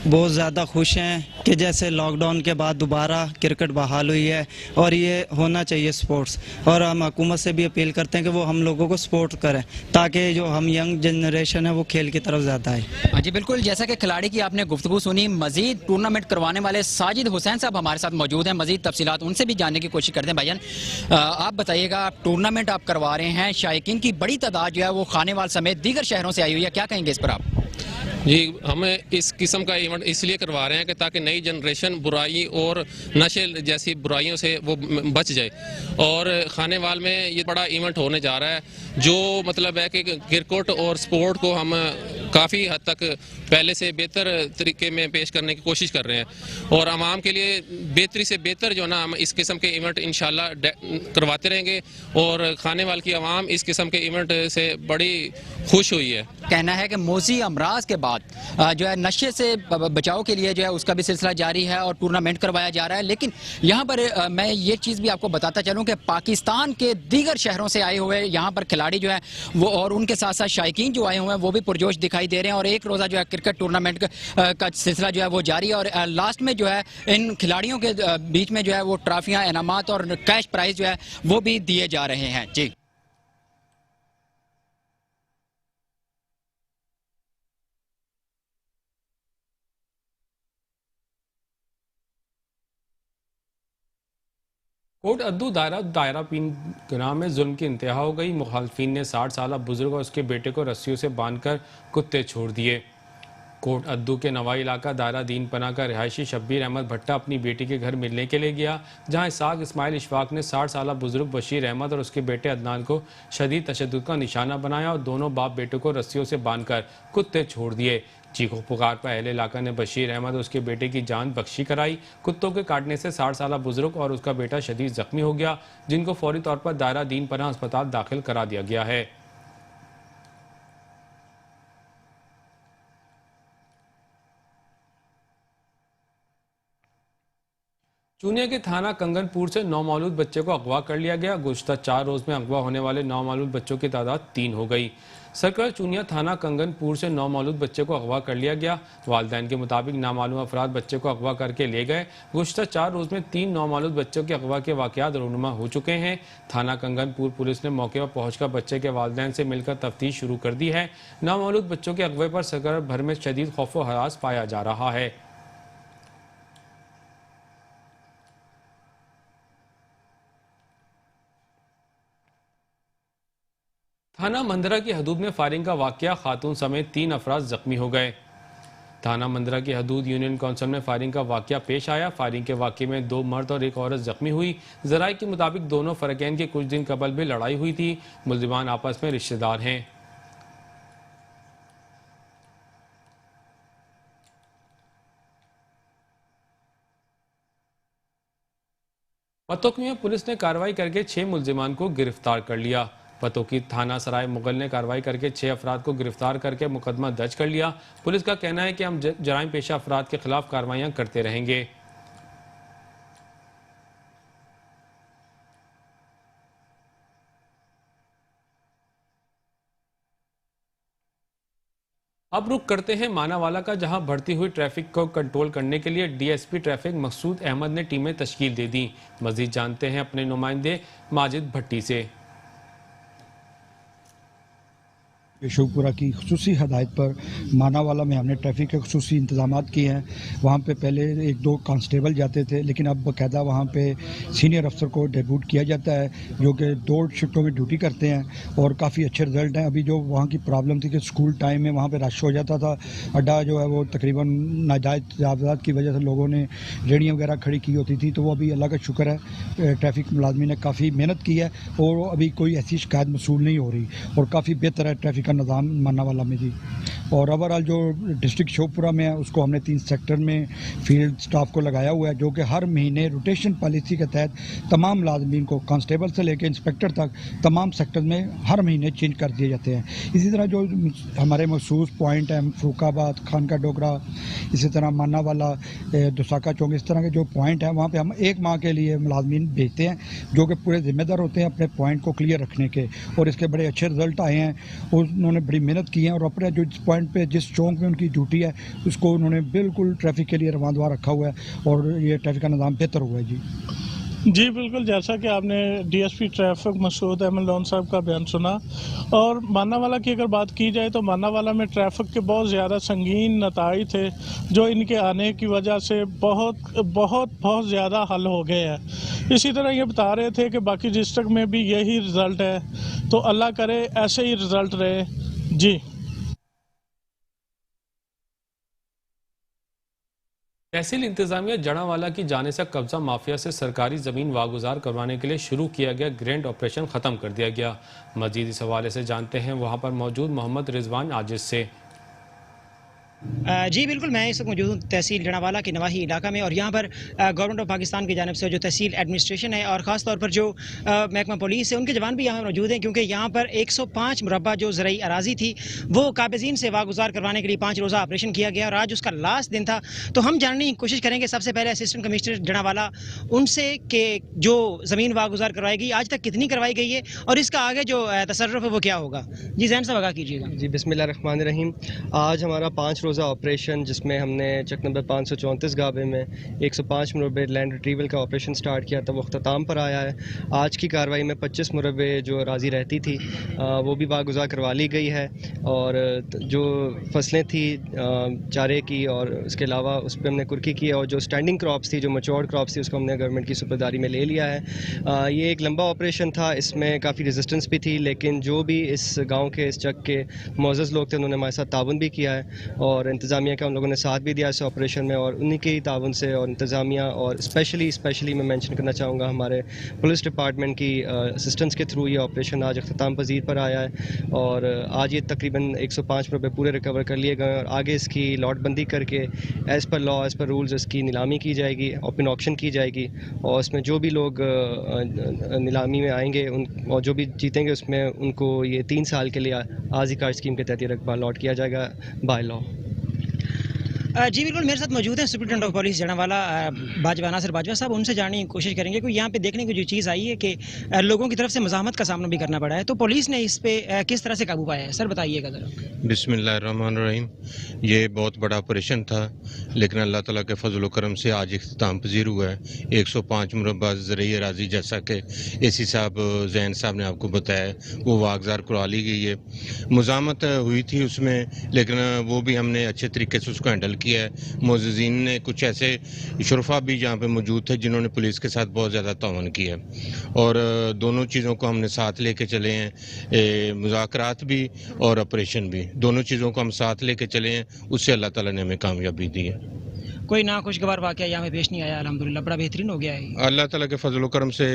बहुत ज़्यादा खुश हैं कि जैसे लॉकडाउन के बाद दोबारा क्रिकेट बहाल हुई है और ये होना चाहिए स्पोर्ट्स। और हम हुकूमत से भी अपील करते हैं कि वो हम लोगों को सपोर्ट करें ताकि जो हम यंग जनरेशन है वो खेल की तरफ ज़्यादा आए। हाँ जी बिल्कुल, जैसा कि खिलाड़ी की आपने गुफ्तगू सुनी, मजीद टूर्नामेंट करवाने वाले साजिद हुसैन साहब हमारे साथ मौजूद हैं। मजीद तफसीलात उनसे भी जानने की कोशिश करते हैं। भाईजान, आप बताइएगा, टूर्नामेंट आप करवा रहे हैं, शायकीन की बड़ी तादाद जो है वो खानेवाल समेत दीगर शहरों से आई हुई है, क्या कहेंगे इस पर आप? जी, हम इस किस्म का इवेंट इसलिए करवा रहे हैं कि ताकि नई जनरेशन बुराई और नशे जैसी बुराइयों से वो बच जाए। और खानेवाल में ये बड़ा इवेंट होने जा रहा है, जो मतलब है कि क्रिकेट और स्पोर्ट को हम काफ़ी हद तक पहले से बेहतर तरीके में पेश करने की कोशिश कर रहे हैं। और आवाम के लिए बेहतरी से बेहतर जो ना हम इस किस्म के इवेंट इंशाल्लाह करवाते रहेंगे। और खानेवाल की आवाम इस किस्म के इवेंट से बड़ी खुश हुई है। कहना है कि मौसी अमराज के बाद जो है नशे से बचाव के लिए जो है उसका भी सिलसिला जारी है और टूर्नामेंट करवाया जा रहा है। लेकिन यहाँ पर मैं ये चीज़ भी आपको बताता चलूँ कि पाकिस्तान के दीगर शहरों से आए हुए यहाँ पर खिलाड़ी जो है वो और उनके साथ साथ शायकीन जो आए हुए हैं वो भी पुरजोश दिखाई दे रहे हैं। और एक रोज़ा जो है क्रिकेट टूर्नामेंट का सिलसिला जो है वो जारी है। और लास्ट में जो है इन खिलाड़ियों के बीच में जो है वो ट्रॉफियाँ, इनामात और कैश प्राइज जो है वो भी दिए जा रहे हैं। जी कोट अद्दू दायरा पीन गुनाह में जुल्म की इंतहा हो गई। मुखालफिन ने 60 साल बुजुर्ग और उसके बेटे को रस्सियों से बांधकर कुत्ते छोड़ दिए। कोट अद्दू के नवाई इलाका दायरा दीन पना का रिहायशी शब्बीर अहमद भट्टा अपनी बेटी के घर मिलने के लिए गया, जहां इसाक इस्माइल इशफाक ने 60 साल बुजुर्ग बशीर अहमद और उसके बेटे अदनान को शदीद तशद्दुद का निशाना बनाया और दोनों बाप बेटे को रस्सियों से बांधकर कुत्ते छोड़ दिए। चीखो पुकार पर अहले इलाका ने बशीर अहमद और उसके बेटे की जान बख्शी कराई। कुत्तों के काटने से 60 साल बुजुर्ग और उसका बेटा शदीद जख्मी हो गया, जिनको फौरी तौर पर दायरा दीन पना अस्पताल दाखिल करा दिया गया है। चूनिया के थाना कंगनपुर से 9 मौलूद बच्चे को अगवा कर लिया गया। गुज़श्ता 4 रोज़ में अगवा होने वाले 9 मौलूद बच्चों की तादाद 3 हो गई। सर्कल चूनिया थाना कंगनपुर से 9 मौलूद बच्चे को अगवा कर लिया गया। वालिदैन के मुताबिक नामालूम अफराद बच्चे को अगवा करके ले गए। गुज़श्ता 4 रोज़ में 3 9 मौलूद बच्चों के अगवा के वाक़यात रूनुमा हो चुके हैं। थाना कंगनपुर पुलिस ने मौके पर पहुंचकर बच्चे के वालिदैन से मिलकर तफ्तीश शुरू कर दी है। 9 मौलूद बच्चों के अगवे पर सरकार भर में शदीद खौफ व हरास पाया जा रहा है। थाना मंदरा की हदूद में फायरिंग का वाकया, खातून समेत 3 अफराद जख्मी हो गए। थाना मंदरा की हदूद यूनियन काउंसिल में फायरिंग का वाकया पेश आया। फायरिंग के वाकये में 2 मर्द और 1 औरत जख्मी हुई। ज़राए के मुताबिक दोनों फरकैन की कुछ दिन कबल भी लड़ाई हुई थी। मुल्ज़िमान आपस में रिश्तेदार हैं। पतोकी में पुलिस ने कार्रवाई करके 6 मुल्जिमान को गिरफ्तार कर लिया। पतोकी थाना सराय मुगल ने कार्रवाई करके 6 अफराद को गिरफ्तार करके मुकदमा दर्ज कर लिया। पुलिस का कहना है कि हम जराइम पेशा अफराद के खिलाफ कार्रवाइयां करते रहेंगे। अब रुक करते हैं मानावाला का, जहां बढ़ती हुई ट्रैफिक को कंट्रोल करने के लिए डीएसपी ट्रैफिक मकसूद अहमद ने टीमें तश्कील दे दी। मजीद जानते हैं अपने नुमाइंदे माजिद भट्टी से। शेखपुरा की खुसूसी हदायत पर मानावाला में हमने ट्रैफिक के खुसूसी इंतजाम किए हैं। वहाँ पे पहले 1-2 कांस्टेबल जाते थे, लेकिन अब बाकायदा वहाँ पे सीनियर अफसर को डेब्यूट किया जाता है, जो कि 2 शिफ्टों में ड्यूटी करते हैं और काफ़ी अच्छे रिजल्ट हैं। अभी जो वहाँ की प्रॉब्लम थी कि स्कूल टाइम में वहाँ पे रश हो जाता था, अड्डा जो है वो तकरीबन नाजायज़ तजावज़ात की वजह से लोगों ने रेहड़ियाँ वगैरह खड़ी की होती थी। तो वो अभी अल्लाह का शुक्र है ट्रैफिक मुलाजमी ने काफ़ी मेहनत की है और अभी कोई ऐसी शिकायत मसूल नहीं हो रही और काफ़ी बेहतर है ट्रैफिक का निज़ाम मानावाला में जी। और ओवरऑल जो डिस्ट्रिक्ट शेखपुरा में है उसको हमने 3 सेक्टर में फील्ड स्टाफ को लगाया हुआ है, जो कि हर महीने रोटेशन पॉलिसी के तहत तमाम मुलाजमीन को कांस्टेबल से लेकर इंस्पेक्टर तक तमाम सेक्टर में हर महीने चेंज कर दिए जाते हैं। इसी तरह जो हमारे मखसूस पॉइंट हैं फरूखाबाद, खानका डोगरा, इसी तरह मानावाला, दुसाका चौक, इस तरह के जो पॉइंट हैं वहाँ पर हम 1 माह के लिए मुलाजमीन भेजते हैं, जो कि पूरे जिम्मेदार होते हैं अपने पॉइंट को क्लियर रखने के, और इसके बड़े अच्छे रिजल्ट आए हैं। उन्होंने बड़ी मेहनत की है और अपने जो पॉइंट पे जिस चौक में उनकी ड्यूटी है उसको उन्होंने बिल्कुल ट्रैफिक के लिए रवानदवा रखा हुआ है और ये ट्रैफिक का निज़ाम बेहतर हुआ है जी। बिल्कुल, जैसा कि आपने डीएसपी ट्रैफिक मसूद अहमद लोन साहब का बयान सुना। और मानावाला की अगर बात की जाए तो मानावाला में ट्रैफिक के बहुत ज़्यादा संगीन नताइज थे, जो इनके आने की वजह से बहुत ज़्यादा हल हो गए हैं। इसी तरह ये बता रहे थे कि बाकी डिस्ट्रिक्ट में भी यही रिज़ल्ट है, तो अल्लाह करे ऐसे ही रिज़ल्ट रहे जी। तहसील इंतजामिया जड़ावाला की जाने से कब्जा माफिया से सरकारी ज़मीन वागुजार करवाने के लिए शुरू किया गया ग्रैंड ऑपरेशन ख़त्म कर दिया गया। मजीद इस हवाले से जानते हैं वहां पर मौजूद मोहम्मद रिजवान आजिज से। जी बिल्कुल, मैं इस वक्त मौजूद हूँ तहसील जड़ावाला के नवाही इलाका में और यहाँ पर गवर्नमेंट ऑफ पाकिस्तान की जानिब से जो तहसील एडमिनिस्ट्रेशन है और ख़ास तौर पर जो महकमा पुलिस है उनके जवान भी यहाँ मौजूद हैं, क्योंकि यहाँ पर 105 मुरबा जो ज़रई अराजी थी वो काबिज़ीन से वागुजार करवाने के लिए 5 रोज़ा ऑपरेशन किया गया और आज उसका लास्ट दिन था। तो हम जानने की कोशिश करेंगे सबसे पहले असिस्टेंट कमिश्नर जड़ावाला उनसे कि जो ज़मीन वागुजार करवाई गई आज तक कितनी करवाई गई है और इसका आगे जो तसर्रुफ़ है वो क्या होगा। जी ज़ैन साहब आगाह कीजिएगा। जी बिस्मिल्लाहिर्रहमानिर्रहीम। आज हमारा 5 रोज़ा ऑपरेशन जिसमें हमने चक नंबर 534 गाबे में 105 मुरबे लैंड रिट्रीवल का ऑपरेशन स्टार्ट किया था, वो अख्ताम पर आया है। आज की कार्रवाई में 25 मुरबे जो राजी रहती थी वो भी वागुजार करवा ली गई है और जो फसलें थी चारे की और उसके अलावा उस पर हमने कुर्की की और जो स्टैंडिंग क्रॉप्स थी, जो मैच्योर्ड क्रॉप्स थी, उसको हमने गवर्नमेंट की सुपरदारी में ले लिया है। ये एक लंबा ऑपरेशन था, इसमें काफ़ी रेजिस्टेंस भी थी, लेकिन जो भी इस गाँव के इस चक के मोअज़्ज़ज़ लोग थे उन्होंने हमारे साथ ताउन भी किया है और इंतज़ामिया का उन लोगों ने साथ भी दिया इस ऑपरेशन में और उन्हीं के ही ताउन से और इंतज़ामिया और स्पेशली मैं मेंशन करना चाहूँगा हमारे पुलिस डिपार्टमेंट की असिस्टेंस के थ्रू ये ऑपरेशन आज अख्ताम पजीर पर आया है और आज ये तकरीबन 105 रुपये पूरे रिकवर कर लिए गए और आगे इसकी लॉटबंदी करके as per law as per rules इसकी नीलामी की जाएगी, ओपन ऑक्शन की जाएगी और उसमें जो भी लोग नीलामी में आएंगे उन और जो भी जीतेंगे उसमें उनको ये 3 साल के लिए आज़ी कार्ड स्कीम के तहत रकबा अलॉट किया जाएगा बाय लॉ। जी बिल्कुल, मेरे साथ मौजूद हैं superintendent of police Jaranwala Bajwa Nasir Bajwa साहब, उनसे जानने की कोशिश करेंगे क्योंकि यहाँ पे देखने की जो चीज़ आई है कि लोगों की तरफ से मज़ाहमत का सामना भी करना पड़ा है, तो पुलिस ने इस पे किस तरह से काबू पाया है, सर बताइएगा ज़रा। बिस्मिल्लाहिर्रहमानिर्रहीम। ये बहुत बड़ा ऑपरेशन था लेकिन अल्लाह ताला के फजल करम से आज इख्तिताम पजीर हुआ है। 105 मुरबा ज़रई अराज़ी जैसा कि एसी साहब जैन साहब ने आपको बताया वो वागजार करवा ली गई है। मुज़ाहमत हुई थी उसमें लेकिन वो भी हमने अच्छे तरीके से उसको हैंडल किया है। मुअज़्ज़िज़ीन ने कुछ ऐसे शुरफा भी यहाँ पे मौजूद थे जिन्होंने पुलिस के साथ बहुत ज़्यादा ताउन किया और दोनों चीज़ों को हमने साथ लेके चले हैं, मुज़ाकरात भी और ऑपरेशन भी, दोनों चीज़ों को हम साथ लेके चले हैं, उससे अल्लाह ताला ने हमें कामयाबी दी है। कोई नाखुशगवार वाक़या यहाँ में पेश नहीं आया, अल्हम्दुलिल्लाह बड़ा बेहतरीन हो गया है। अल्लाह ताला के फजल करम से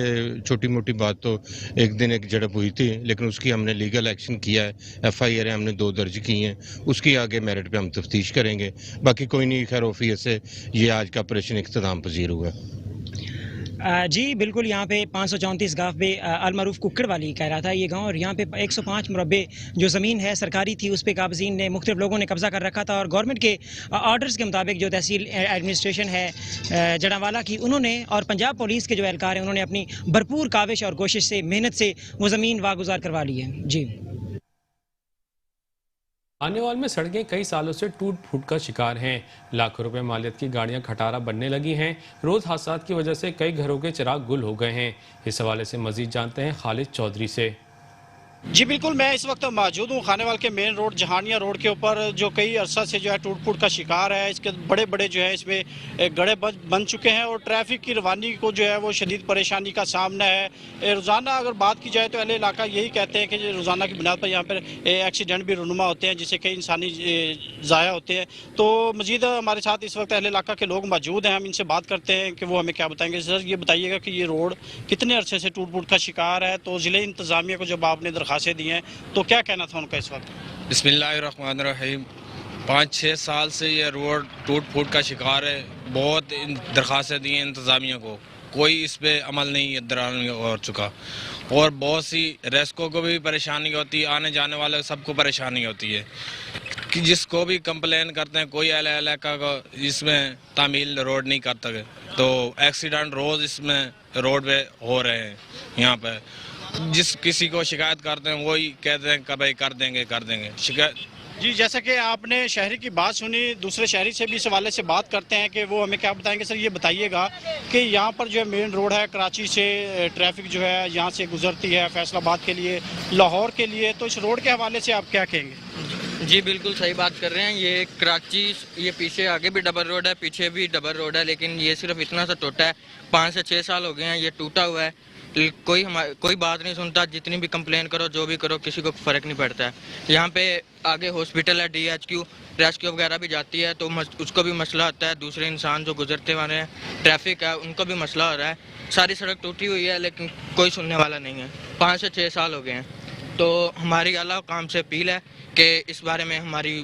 छोटी मोटी बात तो एक दिन एक झड़प हुई थी लेकिन उसकी हमने लीगल एक्शन किया है, FIR हमने 2 दर्ज की हैं, उसकी आगे मेरिट पे हम तफ्तीश करेंगे। बाकी कोई नहीं, खैर औफियत से ये आज का ऑपरेशन इख्तिताम पजीर हुआ। जी बिल्कुल, यहाँ पे 534 गाँव पे अलमरूफ कुक्कड़ वाली कह रहा था ये गांव, और यहाँ पे 105 मुरब्बे जो ज़मीन है सरकारी थी उस पे काबज़ीन ने मुख्तलिफ लोगों ने कब्ज़ा कर रखा था, और गवर्नमेंट के ऑर्डर्स के मुताबिक जो तहसील एडमिनिस्ट्रेशन है जड़ावाला की, उन्होंने और पंजाब पुलिस के जो एहलकार हैं उन्होंने अपनी भरपूर काविश और कोशिश से, मेहनत से वो ज़मीन वागुजार करवा ली है। जी, खानेवाल में सड़कें कई सालों से टूट फूट का शिकार हैं। लाखों रुपए मालियत की गाड़ियां खटारा बनने लगी हैं। रोज हादसात की वजह से कई घरों के चिराग गुल हो गए हैं। इस हवाले से मजीद जानते हैं खालिद चौधरी से। जी बिल्कुल, मैं इस वक्त मौजूद हूँ खानेवाल के मेन रोड जहानिया रोड के ऊपर, जो कई अरसा से जो है टूट फूट का शिकार है। इसके बड़े बड़े जो है इसमें गड्ढे बन चुके हैं और ट्रैफिक की रवानी को जो है वो शदीद परेशानी का सामना है। रोज़ाना अगर बात की जाए तो अहले इलाका यही कहते हैं कि रोज़ाना की बुनियाद पर यहाँ पर एक्सीडेंट भी रुनुमा होते हैं, जिससे कई इंसानी ज़ाया होते हैं। तो मज़ीद हमारे साथ इस वक्त अहले इलाका के लोग मौजूद हैं, हम इनसे बात करते हैं कि वो हमें क्या बताएंगे। सर ये बताइएगा कि ये रोड कितने अरसे से टूट फूट का शिकार है, तो ज़िले इंतज़ामिया को जब आपने दरखास्तें दी हैं तो क्या कहना था उनका इस वक्त? बिस्मिल्लाहिर्रहमानिर्रहीम। 5-6 साल से ये रोड टूट फूट का शिकार है। बहुत दरखास्तें दी हैं इंतज़ामिया को, कोई इस पे अमल नहीं हो चुका, और बहुत सी रेस्को को भी परेशानी होती है, आने जाने वाले सबको परेशानी होती है कि जिसको भी कंप्लेन करते हैं कोई इलाका को इसमें तामील रोड नहीं करता है, तो एक्सीडेंट रोज़ इसमें रोड पे हो रहे हैं। यहाँ पे जिस किसी को शिकायत करते हैं वही कहते हैं कि भाई कर देंगे शिकायत। जी, जैसा कि आपने शहरी की बात सुनी, दूसरे शहरी से भी इस हवाले से बात करते हैं कि वो हमें क्या बताएंगे। सर ये बताइएगा कि यहाँ पर जो है मेन रोड है, कराची से ट्रैफिक जो है यहाँ से गुजरती है फैसलाबाद के लिए, लाहौर के लिए, तो इस रोड के हवाले से आप क्या कहेंगे? जी बिल्कुल सही बात कर रहे हैं। ये कराची, ये पीछे आगे भी डबल रोड है, पीछे भी डबल रोड है, लेकिन ये सिर्फ इतना सा टूटा है। 5 से 6 साल हो गए हैं ये टूटा हुआ है। कोई बात नहीं सुनता, जितनी भी कंप्लेन करो जो भी करो किसी को फ़र्क नहीं पड़ता है। यहाँ पे आगे हॉस्पिटल है, DHQ रेस्क्यू वगैरह भी जाती है, तो उसको भी मसला आता है। दूसरे इंसान जो गुजरते वाले हैं, ट्रैफिक है, उनको भी मसला हो रहा है। सारी सड़क टूटी हुई है लेकिन कोई सुनने वाला नहीं है। 5 से 6 साल हो गए हैं। तो हमारी आला काम से अपील है कि इस बारे में हमारी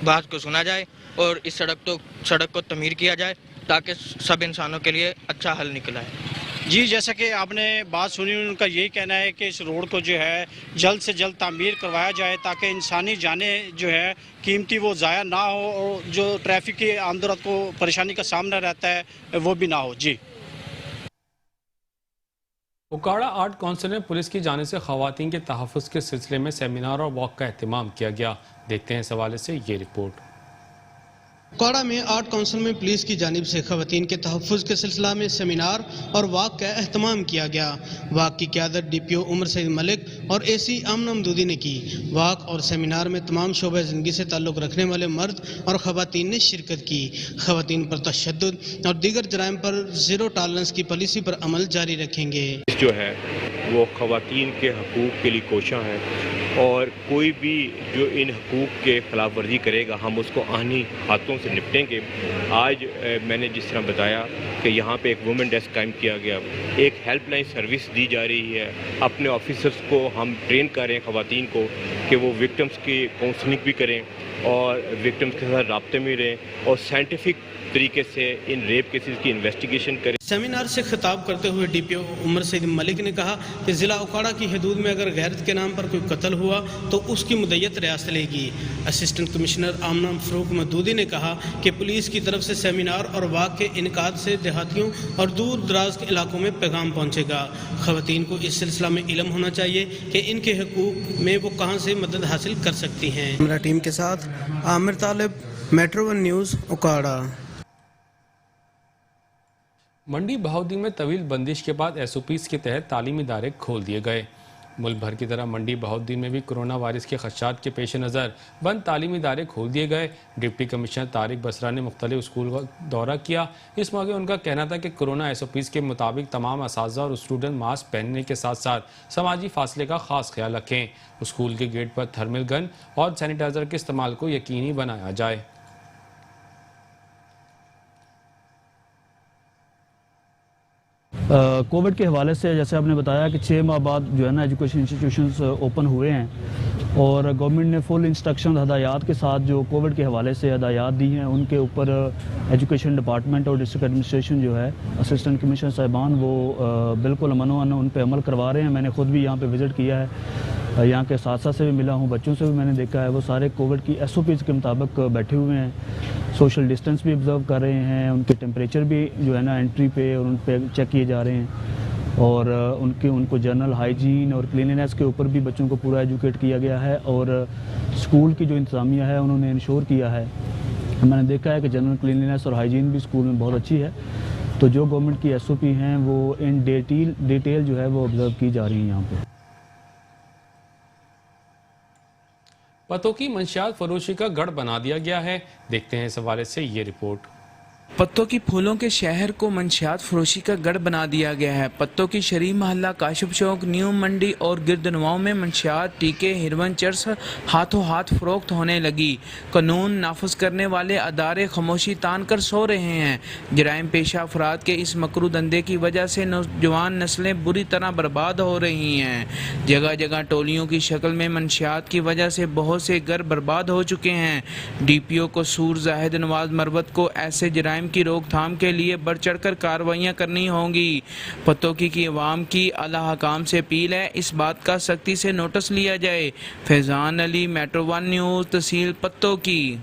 बात को सुना जाए और इस सड़क को तमीर किया जाए ताकि सब इंसानों के लिए अच्छा हल निकला है। जी, जैसा कि आपने बात सुनी, उनका यही कहना है कि इस रोड को जो है जल्द से जल्द तामीर करवाया जाए ताकि इंसानी जाने जो है कीमती वो ज़ाया ना हो, और जो ट्रैफिक की आमदरफ्त को परेशानी का सामना रहता है वो भी ना हो। जी, उकाड़ा आर्ट काउंसिल में पुलिस की जानिब से खवातीन के तहफ़्फ़ुज़ के सिलसिले में सेमिनार और वॉक का एहतमाम किया गया। देखते हैं इस हवाले से ये रिपोर्ट। उकाड़ा में आर्ट काउंसिल में पुलिस की जानिब से खवातीन के तहफ़्फ़ुज़ के सिलसिला में सेमिनार और वाक का एहतमाम किया गया। वाक की क़यादत DPO उमर सईद मलिक और AC आमना ममदूदी ने की। वाक और सेमिनार में तमाम शोबे ज़िंदगी से ताल्लुक़ रखने वाले मर्द और खवातीन ने शिरकत की। खवातीन पर तशद्दुद और दीगर जराइम पर ज़ीरो टॉलरेंस की पॉलिसी पर अमल जारी रखेंगे। जो है वो खवातीन के हकूक़ के लिए कोशां है, और कोई भी जो इन हकूक़ के ख़िलाफ़ वर्जी करेगा हम उसको आनी हाथों से निपटेंगे। आज मैंने जिस तरह बताया कि यहाँ पे एक वुमेन डेस्क कायम किया गया, एक हेल्पलाइन सर्विस दी जा रही है। अपने ऑफिसर्स को हम ट्रेन कर रहे हैं ख़वातीन को कि वो विक्टिम्स की काउंसलिंग भी करें और विक्टिम्स के साथ राब्ते में रहें और साइंटिफिक तरीके से इन रेप केसेस की इन्वेस्टिगेशन करें। सेमिनार से खिताब करते हुए DPO उमर सईद मलिक ने कहा कि ज़िला उकाड़ा की हदूद में अगर गैरत के नाम पर कोई कत्ल हुआ तो उसकी मुद्दत रियासत लेगी। असिस्टेंट कमिश्नर आमना फ़रूक मदूदी ने कहा कि पुलिस की तरफ से सेमिनार और वाक के इनकाद से देहातियों और दूर दराज के इलाकों में पैगाम पहुँचेगा। खवातीन को इस सिलसिला में इल्म होना चाहिए कि इनके हकूक़ में वो कहाँ से मदद हासिल कर सकती हैं। मेरा टीम के साथ आमिर तालिब, मेट्रो 1 न्यूज़, उकाड़ा। मंडी बहाउद्दीन में तवील बंदिश के बाद SOPs के तहत तालीमी इदारे खोल दिए गए। मुल्क भर की तरह मंडी बहाउद्दीन में भी कोरोना वायरस के खदशात के पेश नज़र बंद तालीमी इदारे खोल दिए गए। डिप्टी कमिश्नर तारिक बसरा ने मुख्तलिफ स्कूल का दौरा किया। इस मौके उनका कहना था कि कोरोना SOPs के मुताबिक तमाम असातिज़ा और स्टूडेंट मास्क पहनने के साथ साथ समाजी फासले का खास ख्याल रखें। स्कूल के गेट पर थर्मल गन और सैनिटाइज़र के इस्तेमाल को यकीनी बनाया जाए। कोविड के हवाले से जैसे आपने बताया कि 6 माह बाद जो है ना एजुकेशन इंस्टीट्यूशंस ओपन हुए हैं और गवर्नमेंट ने फुल इंस्ट्रक्शन हदायत के साथ जो कोविड के हवाले से हदायत दी हैं उनके ऊपर एजुकेशन डिपार्टमेंट और डिस्ट्रिक्ट एडमिनिस्ट्रेशन जो है असिस्टेंट कमिश्नर साहिबान वो बिल्कुल अमन उन पे अमल करवा रहे हैं। मैंने खुद भी यहाँ पे विज़िट किया है, यहाँ के साथ से भी मिला हूँ, बच्चों से भी मैंने देखा है, वो सारे कोविड की SOPs के मुताबिक बैठे हुए हैं, सोशल डिस्टेंस भी ऑब्ज़र्व कर रहे हैं, उनके टेम्परेचर भी जो है ना एंट्री पे और उन पे चेक किए जा रहे हैं और उनको जनरल हाइजीन और क्लीनलीनेस के ऊपर भी बच्चों को पूरा एजुकेट किया गया है और स्कूल की जो इंतज़ामिया है उन्होंने इंश्योर किया है। मैंने देखा है कि जनरल क्लीनलीनेस और हाइजीन भी स्कूल में बहुत अच्छी है, तो जो गवर्नमेंट की SOP हैं वो इन डिटेल जो है वो ऑब्ज़र्व की जा रही है यहाँ पर। पत्तों की मंशियात फरोशी का गढ़ बना दिया गया है। देखते हैं इस हवाले से ये रिपोर्ट। पत्तों की फूलों के शहर को मंशियात फरोशी का गढ़ बना दिया गया है। पत्तों की शरीफ महल्ला काशिफ चौक, न्यू मंडी और गिरदनवाओं में मंशियात, टीके, हिरवन, चर्स हाथों हाथ फरोख्त होने लगी। कानून नाफज करने वाले अदारे खामोशी तान कर सो रहे हैं। जराइम पेशा अफराद के इस मकरू धंधे की वजह से नौजवान नस्लें बुरी तरह बर्बाद हो रही हैं। जगह जगह टोलियों की शक्ल में मंशियात की वजह से बहुत से घर बर्बाद हो चुके हैं। DPO को सूर जाहिद नवाज मरवत को ऐसे जराइम की रोकथाम के लिए बढ़ चढ़कर कार्रवाइयाँ करनी होंगी। पत्तों की अवाम की आला हकाम से अपील है इस बात का सख्ती से नोटिस लिया जाए। फैजान अली, मेट्रो 1 न्यूज़, तहसील पत्तों की।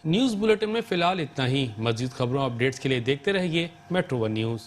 न्यूज़ बुलेटिन में फिलहाल इतना ही। मज़ीद खबरों अपडेट्स के लिए देखते रहिए मेट्रो 1 न्यूज़।